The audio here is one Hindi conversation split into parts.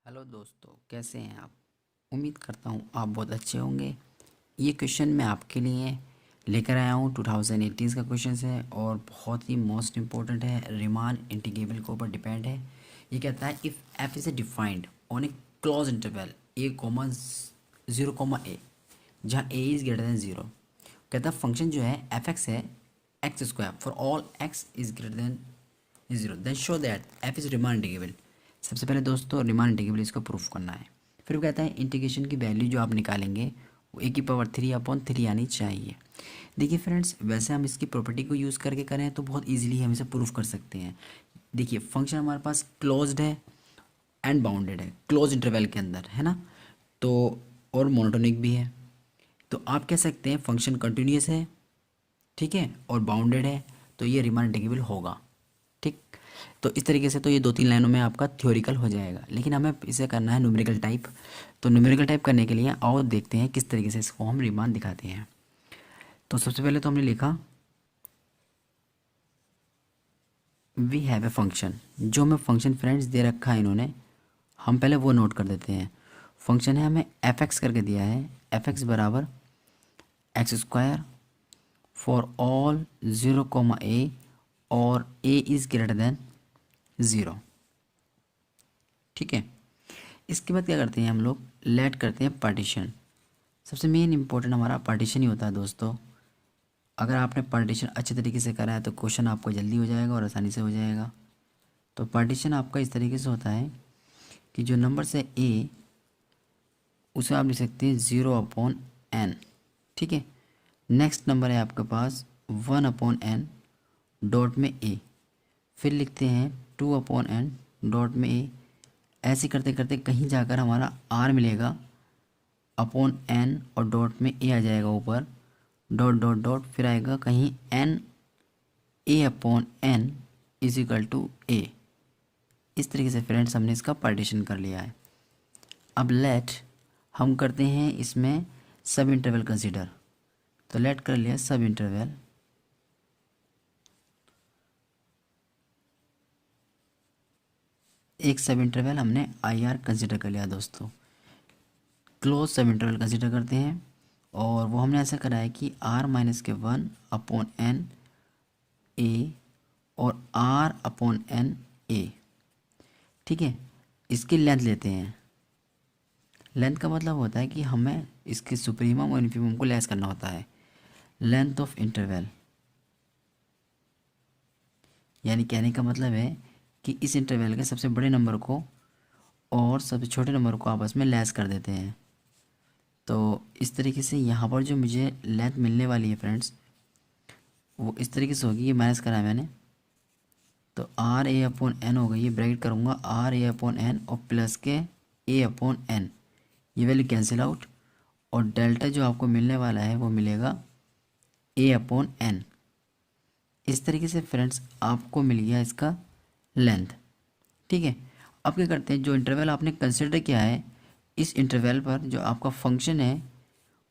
हेलो दोस्तों, कैसे हैं आप। उम्मीद करता हूँ आप बहुत अच्छे होंगे। ये क्वेश्चन मैं आपके लिए लेकर आया हूँ। 2018 का क्वेश्चन है और बहुत ही मोस्ट इम्पोर्टेंट है। रिमान इंटीग्रेबल के ऊपर डिपेंड है। ये कहता है if F is a defined on A close interval A comma 0 ए, जहाँ ए इज़ ग्रेटर दैन 0। कहता है फंक्शन जो है एफ एक्स है X square for all X is greater than 0, then show that F is Riemann integrable. सबसे पहले दोस्तों रिमान इंटीग्रेबल इसको प्रूफ करना है। फिर वो कहता है इंटीग्रेशन की वैल्यू जो आप निकालेंगे वो ए की पावर 3/3 आनी चाहिए। देखिए फ्रेंड्स, वैसे हम इसकी प्रॉपर्टी को यूज़ करके करें तो बहुत इजीली हम इसे प्रूफ कर सकते हैं। देखिए फंक्शन हमारे पास क्लोज्ड है एंड बाउंडेड है, क्लोज इंटरवल के अंदर है ना, तो और मोनोटोनिक भी है। तो आप कह सकते हैं फंक्शन कंटिन्यूस है, ठीक है, और बाउंडेड है, तो ये रिमान इंटीग्रेबल होगा। ठीक, तो इस तरीके से तो ये 2-3 लाइनों में आपका थ्योरिकल हो जाएगा, लेकिन हमें इसे करना है न्यूमेरिकल टाइप। तो न्यूमेरिकल टाइप करने के लिए आओ देखते हैं किस तरीके से इसको हम रिमान दिखाते हैं। तो सबसे पहले तो हमने लिखा वी हैव ए फंक्शन। जो हमें फंक्शन फ्रेंड्स दे रखा है इन्होंने, हम पहले वो नोट कर देते हैं। फंक्शन है हमें एफ एक्स करके दिया है, एफ एक्स बराबर एक्स स्क्वायर फॉर ऑल 0 ए और ए इज़ ग्रेटर देन 0। ठीक है, इसके बाद क्या करते हैं हम लोग, लेट करते हैं पार्टीशन। सबसे मेन इंपॉर्टेंट हमारा पार्टीशन ही होता है दोस्तों। अगर आपने पार्टीशन अच्छे तरीके से करा है तो क्वेश्चन आपको जल्दी हो जाएगा और आसानी से हो जाएगा। तो पार्टीशन आपका इस तरीके से होता है कि जो नंबर से ए उसे आप लिख सकते हैं 0/n। ठीक है, नेक्स्ट नंबर है आपके पास 1/n डॉट में ए, फिर लिखते हैं 2/n डॉट में ए। ऐसे करते करते कहीं जाकर हमारा आर मिलेगा अपॉन एन और डॉट में ए आ जाएगा ऊपर, डॉट डॉट डॉट, फिर आएगा कहीं n, a upon n is equal to a. इस तरीके से फ्रेंड्स हमने इसका पार्टीशन कर लिया है। अब लेट हम करते हैं इसमें सब इंटरवल कंसीडर। तो लेट कर लिया सब इंटरवल, एक सब इंटरवल हमने आई आर कंसिडर कर लिया दोस्तों। क्लोज सब इंटरवल कंसिडर करते हैं और वो हमने ऐसा करा है कि r-1/n ए और r/n ए। ठीक है, इसकी लेंथ लेते हैं। लेंथ का मतलब होता है कि हमें इसके सुप्रीमम और इन्फीमम को लेस करना होता है। लेंथ ऑफ इंटरवल, यानी कहने का मतलब है कि इस इंटरवल के सबसे बड़े नंबर को और सबसे छोटे नंबर को आपस में लेस कर देते हैं। तो इस तरीके से यहाँ पर जो मुझे लेंथ मिलने वाली है फ्रेंड्स, वो इस तरीके से होगी। ये माइनस करा है मैंने, तो आर ए अपॉन एन हो गई, ये ब्रैकेट करूँगा आर ए अपॉन एन और प्लस के ए अपॉन एन, ये वैल्यू कैंसिल आउट, और डेल्टा जो आपको मिलने वाला है वो मिलेगा ए अपॉन एन। इस तरीके से फ्रेंड्स आपको मिल गया इसका लेंथ। ठीक है, अब क्या करते हैं, जो इंटरवल आपने कंसिडर किया है इस इंटरवल पर जो आपका फंक्शन है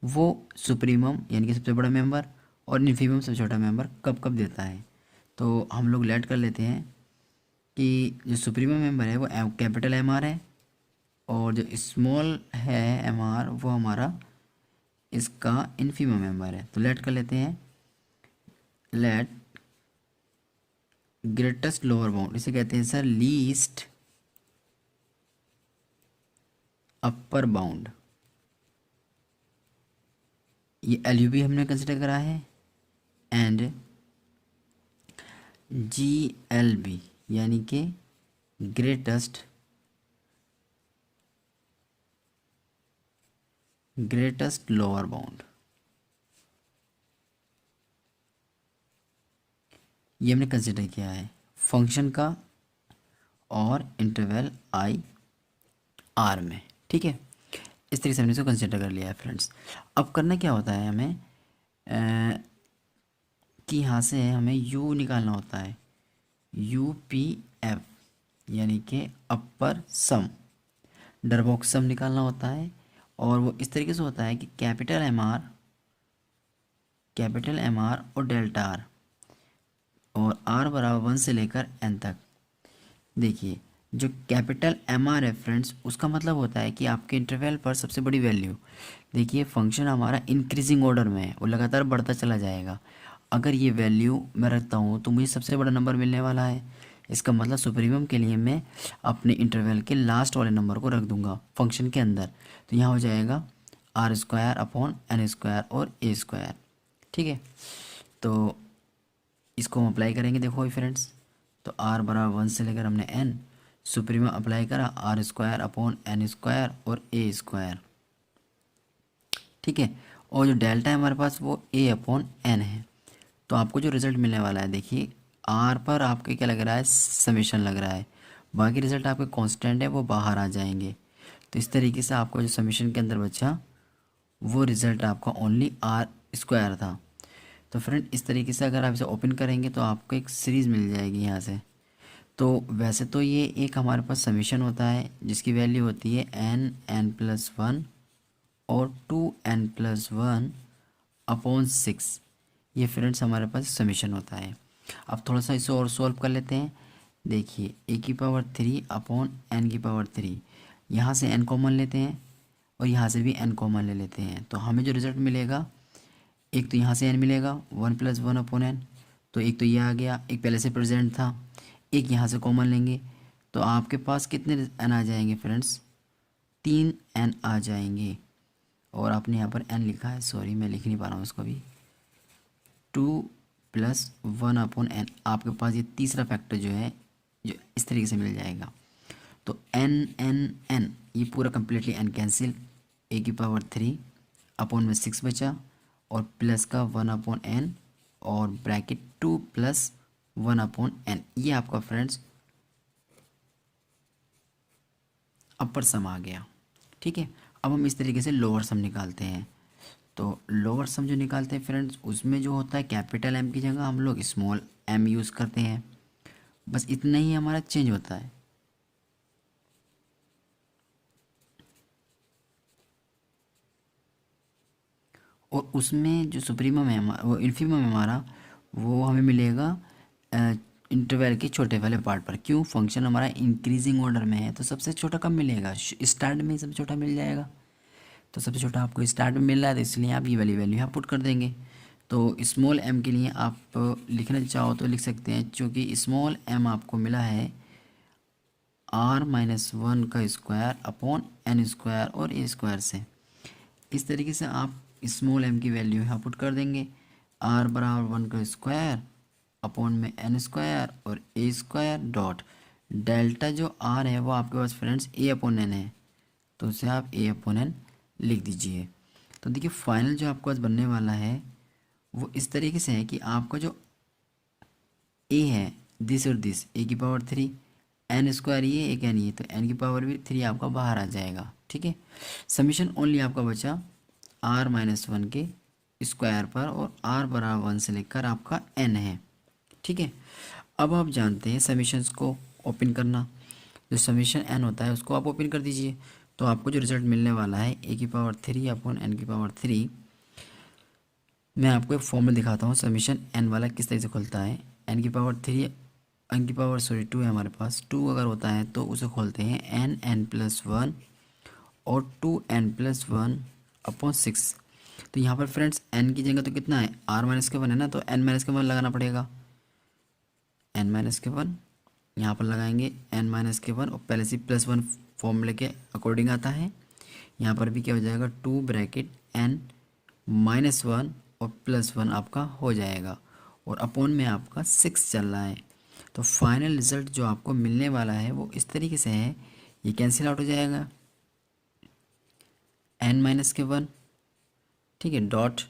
वो सुप्रीमम यानी कि सबसे बड़ा मेंबर और इन्फीमम सबसे छोटा मेंबर कब कब देता है। तो हम लोग लेट कर लेते हैं कि जो सुप्रीमम मेंबर है वो कैपिटल एम आर है और जो स्मॉल है एम आर वो हमारा इसका इन्फीमम मेंबर है। तो लेट कर लेते हैं, लेट ग्रेटेस्ट लोअर बाउंड, इसे कहते हैं सर लीस्ट अपर बाउंड। ये एल यू बी हमने कंसिडर करा है एंड जी एल बी यानी कि ग्रेटेस्ट लोअर बाउंड, ये हमने कंसिडर किया है फंक्शन का और इंटरवल आई आर में। ठीक है, इस तरीके से हमने इसको कंसिडर कर लिया है फ्रेंड्स। अब करना क्या होता है हमें कि यहाँ से हमें यू निकालना होता है, यू पी एफ यानी कि अपर सम, डरबॉक्स सम निकालना होता है। और वो इस तरीके से होता है कि कैपिटल एम आर और डेल्टा आर और आर बराबर 1 से लेकर एन तक। देखिए जो कैपिटल एम आर है फ्रेंड्स, उसका मतलब होता है कि आपके इंटरवल पर सबसे बड़ी वैल्यू। देखिए फंक्शन हमारा इंक्रीजिंग ऑर्डर में है, वो लगातार बढ़ता चला जाएगा। अगर ये वैल्यू मैं रखता हूँ तो मुझे सबसे बड़ा नंबर मिलने वाला है। इसका मतलब सुप्रीमम के लिए मैं अपने इंटरवल के लास्ट वाले नंबर को रख दूंगा फंक्शन के अंदर। तो यहाँ हो जाएगा R square upon N square और ए स्क्वायर। ठीक है, तो इसको हम अप्लाई करेंगे। देखो फ्रेंड्स, तो आर बराबर 1 से लेकर हमने एन, सुप्रीमम अप्लाई करा R square upon N square और ए स्क्वायर। ठीक है, और जो डेल्टा है हमारे पास वो ए अपॉन एन है। तो आपको जो रिज़ल्ट मिलने वाला है, देखिए आर पर आपके क्या लग रहा है, समेशन लग रहा है, बाकी रिज़ल्ट आपके कांस्टेंट है वो बाहर आ जाएंगे। तो इस तरीके से आपको जो समेशन के अंदर बचा वो रिज़ल्ट आपका ओनली आर स्क्वायर था। तो फ्रेंड इस तरीके से अगर आप इसे ओपन करेंगे तो आपको एक सीरीज़ मिल जाएगी यहाँ से। तो वैसे तो ये एक हमारे पास समेशन होता है जिसकी वैल्यू होती है n+1 और 2n+1 अपॉन 6। ये फ्रेंड्स हमारे पास समेशन होता है। अब थोड़ा सा इसे और सॉल्व कर लेते हैं। देखिए a⁻³ अपॉन n⁻³, यहाँ से n कॉमन लेते हैं और यहाँ से भी n कॉमन ले लेते हैं। तो हमें जो रिज़ल्ट मिलेगा, एक तो यहाँ से n मिलेगा 1+1 अपॉन n, तो एक तो ये आ गया, एक पहले से प्रेजेंट था, एक यहाँ से कॉमन लेंगे तो आपके पास कितने n आ जाएंगे फ्रेंड्स, 3n आ जाएंगे। और आपने यहाँ पर n लिखा है, सॉरी मैं लिख नहीं पा रहा हूँ इसको भी, 2+1 अपॉन n। आपके पास ये तीसरा फैक्टर जो है जो इस तरीके से मिल जाएगा। तो n ये पूरा completely n cancel, a⁻³ upon में 6 बचा और प्लस का 1 अपॉन n और ब्रैकेट 2+1 अपॉन n। ये आपका फ्रेंड्स अपर सम आ गया। ठीक है, अब हम इस तरीके से लोअर सम निकालते हैं। तो लोअर सम जो निकालते हैं फ्रेंड्स, उसमें जो होता है कैपिटल एम की जगह हम लोग स्मॉल एम यूज़ करते हैं, बस इतना ही हमारा चेंज होता है। और उसमें जो सुप्रीमम है वो इन्फीमम है हमारा, वो हमें मिलेगा इंटरवल के छोटे वाले पार्ट पर। क्यों, फंक्शन हमारा इंक्रीजिंग ऑर्डर में है तो सबसे छोटा कब मिलेगा, स्टार्ट में ही सबसे छोटा मिल जाएगा। तो सबसे छोटा आपको स्टार्ट में मिल रहा है तो इसलिए आप ये वाली वैल्यू यहाँ पुट कर देंगे। तो स्मॉल एम के लिए आप लिखना चाहो तो लिख सकते हैं, क्योंकि स्मॉल एम आपको मिला है r-1 का स्क्वायर अपॉन n स्क्वायर और a स्क्वायर से। इस तरीके से आप स्मॉल m की वैल्यू यहाँ पुट कर देंगे, r बराबर 1 का स्क्वायर अपॉन में n स्क्वायर और a स्क्वायर डॉट डेल्टा जो r है वो आपके पास फ्रेंड्स a अपॉन n है, तो उसे आप a अपॉन n लिख दीजिए। तो देखिए फाइनल जो आपके पास बनने वाला है वो इस तरीके से है कि आपका जो a है दिस और दिस a⁻³ n स्क्वायर ये एक n ये, तो n⁻³ आपका बाहर आ जाएगा। ठीक है, समीशन ओनली आपका बचा r-1 के स्क्वायर पर और r बराबर 1 से लेकर आपका n है। ठीक है, अब आप जानते हैं समीशंस को ओपन करना। जो समीशन n होता है उसको आप ओपन कर दीजिए, तो आपको जो रिजल्ट मिलने वाला है a⁻³ अपॉन n⁻³। मैं आपको एक फॉर्मूला दिखाता हूँ समीशन n वाला किस तरह से खुलता है। n⁻2 है हमारे पास, 2 अगर होता है तो उसे खोलते हैं n+1 और 2n+1 अपॉन 6। तो यहाँ पर फ्रेंड्स n की जगह तो कितना है, r-1 है ना, तो n-1 लगाना पड़ेगा। n-1 यहाँ पर लगाएंगे n-1 और पहले से +1 फॉर्मूले के अकॉर्डिंग आता है। यहाँ पर भी क्या हो जाएगा, 2 ब्रैकेट n-1 और +1 आपका हो जाएगा और अपॉन में आपका 6 चल रहा है। तो फाइनल रिज़ल्ट जो आपको मिलने वाला है वो इस तरीके से है, ये कैंसिल आउट हो जाएगा n-1, ठीक है, डॉट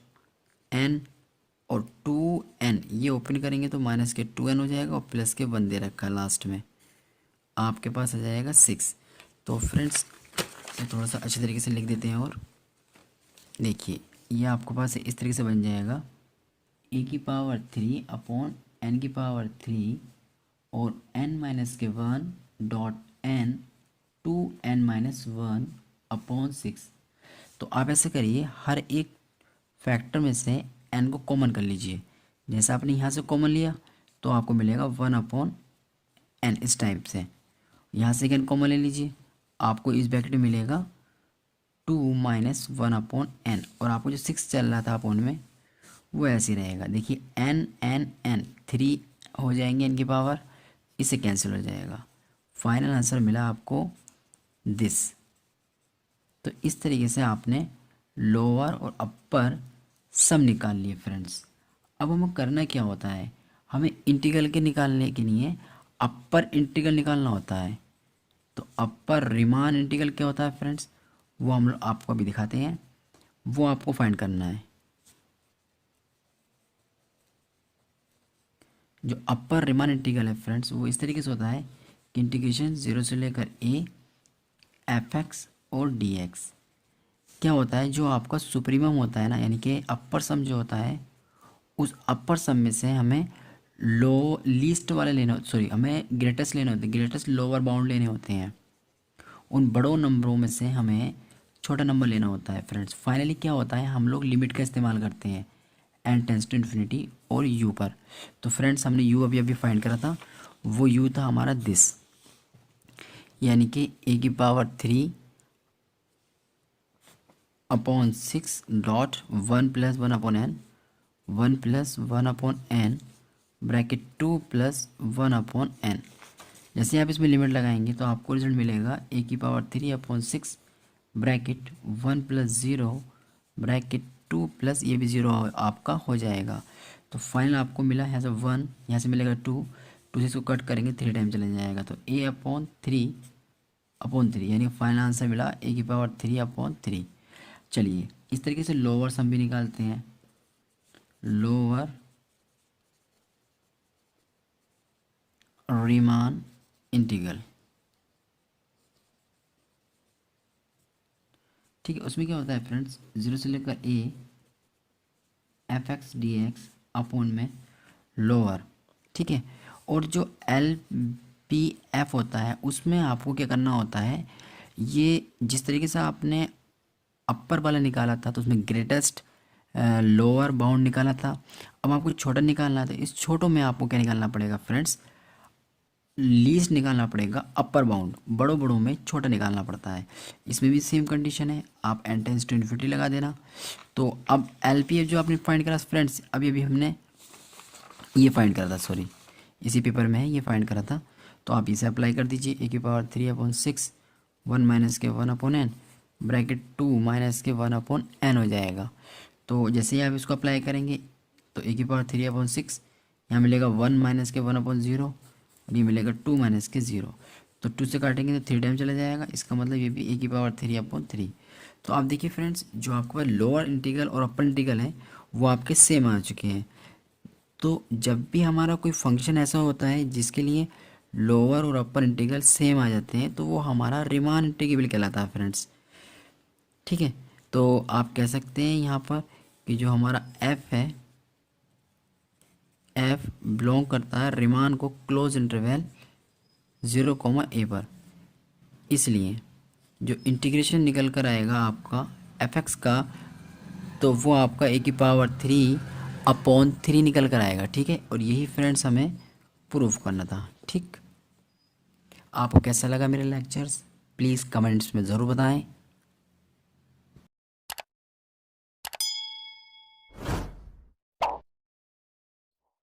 n और 2n, ये ओपन करेंगे तो -2n हो जाएगा और +1 दे रखा है लास्ट में, आपके पास आ जाएगा 6। तो फ्रेंड्स थोड़ा सा अच्छे तरीके से लिख देते हैं और देखिए ये आपके पास इस तरीके से बन जाएगा a⁻³ अपॉन n⁻³ और n-1 dot n 2n-1 upon 6। तो आप ऐसे करिए, हर एक फैक्टर में से n को कॉमन कर लीजिए। जैसे आपने यहाँ से कॉमन लिया तो आपको मिलेगा 1 अपॉन n इस टाइप से। यहाँ सेकेंड कॉमन ले लीजिए, आपको इस ब्रैकेट में मिलेगा 2 - 1/n, और आपको जो 6 चल रहा था अपॉन में वो ऐसे ही रहेगा। देखिए n n n 3 हो जाएंगे n की पावर, इससे कैंसिल हो जाएगा। फाइनल आंसर मिला आपको दिस। तो इस तरीके से आपने लोअर और अपर सम निकाल लिए फ्रेंड्स। अब हमें करना क्या होता है, हमें इंटीग्रल के निकालने के लिए अपर इंटीग्रल निकालना होता है। तो अपर रीमान इंटीग्रल क्या होता है फ्रेंड्स, वो हम लोग आपको अभी दिखाते हैं, वो आपको फाइंड करना है। जो अपर रीमान इंटीग्रल है फ्रेंड्स वो इस तरीके से होता है कि इंटीग्रेशन 0 से लेकर a fx और dx। क्या होता है, जो आपका सुप्रीमम होता है ना, यानी कि अपर सम जो होता है, उस अपर सम में से हमें लो लीस्ट वाले लेने, सॉरी हमें ग्रेटेस्ट लेने होते हैं, ग्रेटेस्ट लोअर बाउंड लेने होते हैं। उन बड़ों नंबरों में से हमें छोटा नंबर लेना होता है फ्रेंड्स। फाइनली क्या होता है, हम लोग लिमिट का इस्तेमाल करते हैं n टेंस टू इन्फिनिटी और u पर। तो फ्रेंड्स हमने u अभी अभी फाइंड करा था, वो u था हमारा दिस, यानी कि a⁻3/6 1 + 1/n ब्रैकेट 2 + 1/n। जैसे आप इसमें लिमिट लगाएंगे तो आपको रिजल्ट मिलेगा a⁻3/6 ब्रैकेट 1 + 0 ब्रैकेट 2 प्लस ये भी 0 आपका हो जाएगा। तो फाइनल आपको मिला यहाँ से 1, यहाँ से मिलेगा 2, 2 से इसको कट करेंगे 3 टाइम चले जाएगा, तो a/3/3 यानी फाइनल आंसर मिला a⁻3/3। चलिए इस तरीके से लोअर सम भी निकालते हैं, लोअर रीमान इंटीग्रल। ठीक है, उसमें क्या होता है फ्रेंड्स, 0 से लेकर a fx dx अपॉन में लोअर। ठीक है, और जो LPF होता है उसमें आपको क्या करना होता है, ये जिस तरीके से आपने अपर वाला निकाला था तो उसमें ग्रेटेस्ट लोअर बाउंड निकाला था, अब आपको छोटा निकालना था। इस छोटों में आपको क्या निकालना पड़ेगा फ्रेंड्स, लीस्ट निकालना पड़ेगा अपर बाउंड, बड़ों बड़ों में छोटा निकालना पड़ता है। इसमें भी सेम कंडीशन है, आप n टेंस टू इन्फिनिटी लगा देना। तो अब LPF जो आपने फाइंड करा फ्रेंड्स, अभी अभी हमने ये फाइंड करा था, सॉरी इसी पेपर में है ये फाइंड करा था, तो आप इसे अप्लाई कर दीजिए। a⁻3/6 1 - 1/n ब्रैकेट 2 - 1/n हो जाएगा। तो जैसे ही आप इसको अप्लाई करेंगे तो a⁻3/6 यहाँ मिलेगा 1 - 1/0 और ये मिलेगा 2 - 0। तो 2 से काटेंगे तो 3 टाइम चला जाएगा, इसका मतलब ये भी a⁻3/3। तो आप देखिए फ्रेंड्स, जो आपके पास लोअर इंटीग्रल और अपर इंटीग्रल है वो आपके सेम आ चुके हैं। तो जब भी हमारा कोई फंक्शन ऐसा होता है जिसके लिए लोअर और अपर इंटीग्रल सेम आ जाते हैं तो वो हमारा रीमान इंटीग्रल कहलाता है फ्रेंड्स। ठीक है, तो आप कह सकते हैं यहाँ पर कि जो हमारा f है, f बिलोंग करता है रीमान को क्लोज इंटरवल 0, a पर। इसलिए जो इंटीग्रेशन निकल कर आएगा आपका fx का, तो वो आपका a⁻3/3 निकल कर आएगा। ठीक है, और यही फ्रेंड्स हमें प्रूफ करना था। ठीक, आपको कैसा लगा मेरे लेक्चर्स, प्लीज़ कमेंट्स में ज़रूर बताएं।